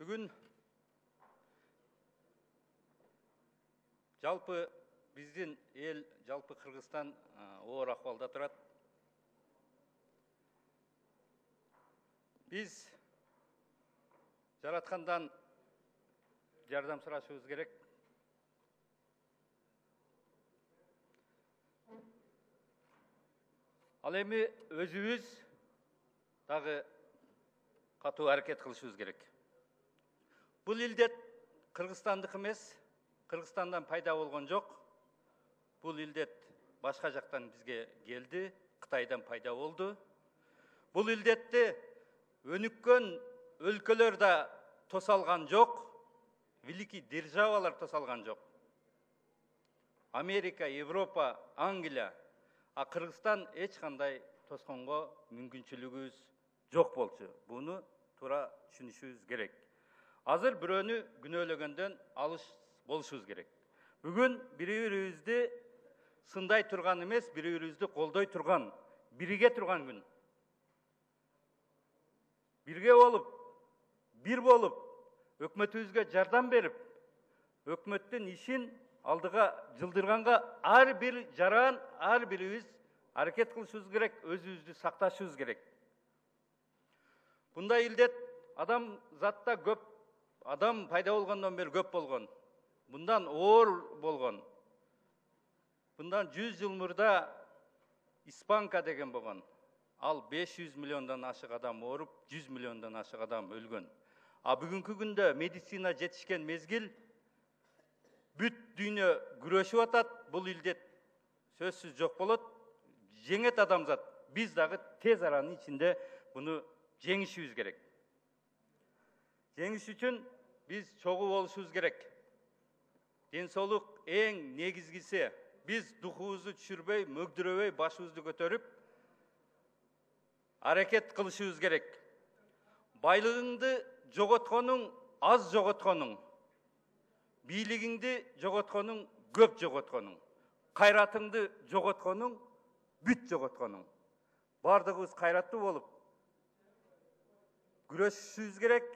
Бүгін жалпы біздің ел, жалпы Қырғызстан оор ахуалда тұрады. Біз жаратқандан жардам сұрашуымыз керек. Ал эми өзүбүз дагы катуу аракет кылышыбыз керек. Бул илдет Кыргызстандык эмес, Кыргызстандан пайда болгон жок. Бул илдет башка жактан бизге келди, Кытайдан пайда болду. Бул илдетти өнүккөн өлкөлөр да тосалган жок, великий державалар тосалган жок. Америка, Европа, Англия, а Кыргызстан эч кандай тосконго мүмкүнчүлүгүбүз жок болчу. Буну туура түшүнүшүбүз керек. Азыр бирөөнү күнөөлөгөндөн алыс болушубуз керек. Бүгүн бири-бирибизди сындай турган эмес, бири-бирибизди колдой турган, бирге турган күн. Бирге болуп, бир болуп, өкмөтүбүзгө жардам берип, өкмөттүн ишин алдыга жылдырганга ар бир жаран, ар бирибиз аракет кылышыбыз керек, өзүбүздү сакташыбыз керек. Бундай илдет адам затта көп, адам пайда болгондон бери көп болгон. Bundan оор болгон. Bundan 100 жыл мурда испанка деген болгон. Ал 500 миллиондон ашык адам ооруп, 100 миллиондон ашык адам өлгөн. А бүгүнкү күндө медицина жетишкен мезгил, бүт дүйнө күрөшүп атат, бул илдет сөзсүз жок болот, жеңет адамзат. Биз дагы тез аранын ичинде буну жеңишибиз керек. Жеңиш үчүн биз чогуу болушубуз керек. Денсаулык эң негизгиси. Биз духубузду түшүрбөй, мөгдүрөбөй, башыбызды көтөрүп, аракет кылышыбыз керек. Байлыгыңды жоготконуң аз жоготконуң, бийлигиңди жоготконуң көп жоготконуң, кайратыңды жоготконуң бүт жоготконуң. Бардыгыбыз кайраттуу болуп, күрөшүшүбүз керек.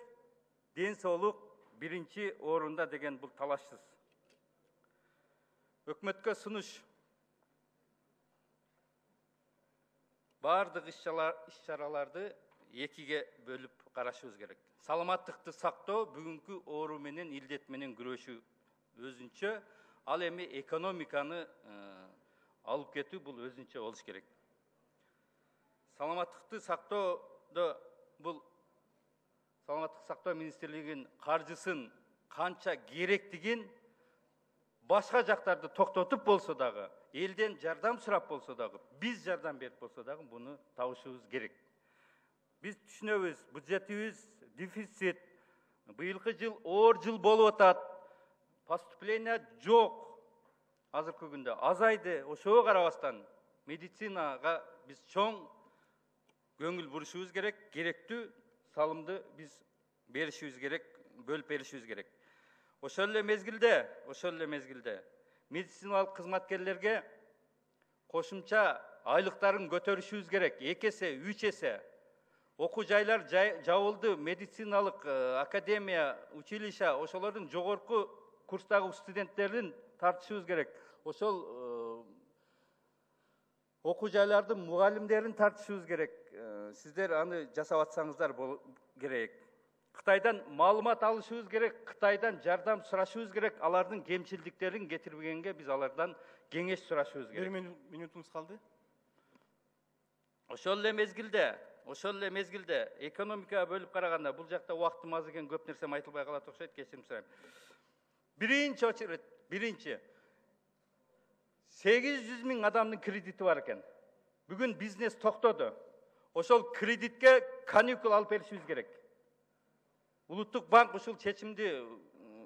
Денсаулык биринчи орунда деген бул талашсыз. Өкмөткө сунуш. Бардык иш-чараларды экиге бөлүп карашыбыз керек. Саламаттыкты сактоо бүгүнкү оору менен, илдет менен күрөшүү өзүнчө, ал эми экономиканы алып кетүү бул өзүнчө болуш керек. Саламаттыкты сактоодо бул Саламаттык сактоо министрлигинин каржысын канча керектигин башка жактарды токтотуп болсо дагы, элден жардам сурап болсо дагы, биз жардам берип болсо дагы буну табышыбыз керек. Биз түшүнөбүз, бюджетибиз дефицит, быйылкы жыл оор жыл болуп атат, поступление жок. Азыркы күндө азайды, ошого карабастан медицинага биз чоң көңүл бурушубуз керек, керектүү салымды биз беришибиз керек, бөлүп беришибиз керек. Ошол эле мезгилде медициналык кызматкерлерге кошумча айлыктарын көтөрүшүбүз керек, 2 эсе, 3 эсе. Окуу жайлар жабылды, медициналык академия, училище, ошолордун жогорку курстагы студенттерин тартышыбыз керек. Ошол окуу жайлардын мугалимдерин тартышыбыз керек. Сиздер аны жасап атсаңыздар керек. Кытайдан маалымат алышыбыз керек, Кытайдан жардам сурашыбыз керек, алардын кемчилдиктерин кетирбегенге биз алардан кеңеш сурашыбыз керек. 1 минутуңуз калды. Ошол эле мезгилде экономикага бөлүп караганда, бул жакта убактым аз экен, көп нерсе айтылбай калат окшойт, кечирим сурайм. Биринчи 800 миң адамдын кредити бар экен. Бүгүн бизнес токтоду. Ошол кредитке каникул алып беришибиз керек. Улуттук банк ушул чечимди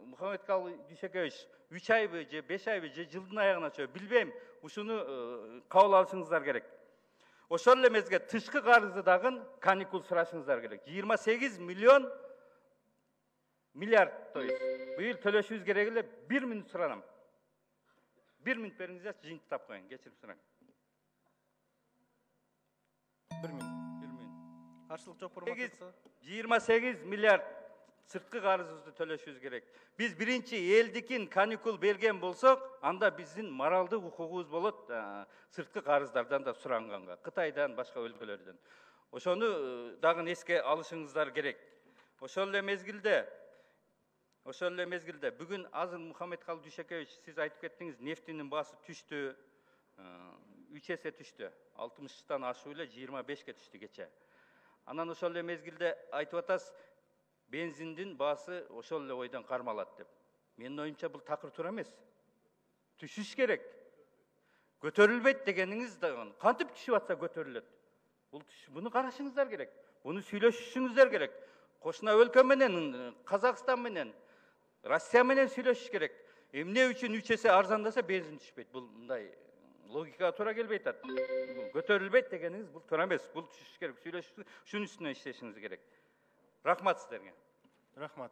Мухаммедкалый Дүйшөкевич 3 айбы же 5 айбы же жылдын аягына чейин билбейм, ушуну кабыл алышыңыздар керек. Ошол эле мезгилде тышкы карызды дагы каникул сурашыңыздар керек. 28 миллиард быйыл төлөшүбүз керек эле. 1 минут суранам. 1 минут бериңиздер, жыйынтыктап коеюн, кечирип сурайм. 1 минут. Каршылык жок. 28 миллиард сырткы карызыбызды төлөшүбүз керек. Биз биринчи элдикин каникул берген болсок, анда биздин моралдык укугубуз болот сырткы карыздардан да суранганга, Кытайдан, башка өлкөлөрдөн. Ошону дагы эске алышыңыздар керек. Ошол эле мезгилде бүгүн азыр Мухаммедкалый Дүйшөкевич, сиз айтып кеттиңиз, нефтинин баасы түштү, 3 эсе түштү. 60-тан ашуу эле 25-ке түштү кече. Анан ошол эле мезгилде айтып атасыз, бензиндин баасы ошол эле ойдон кармалат деп. Менин оюмча бул такыр туура эмес. Түшүш керек. Көтөрүлбөйт дегениңиз да кантип түшүп атса көтөрүлөт. Буну карашыңыздар керек. Буну сүйлөшүшүңүздөр керек. Кошуна өлкө менен, Казакстан менен, Россия менен сүйлөшүш керек. Эмне үчүн 3 эсе арзандаса бензин түшпөйт? Бул мындай логикага туура келбей атат. Көтөрүлбөйт дегениңиз бул туура эмес. Бул түшүш керек, сүйлөшүш, шунун үстүнөн иштешиңиз керек. Рахмат сиздерге. Рахмат.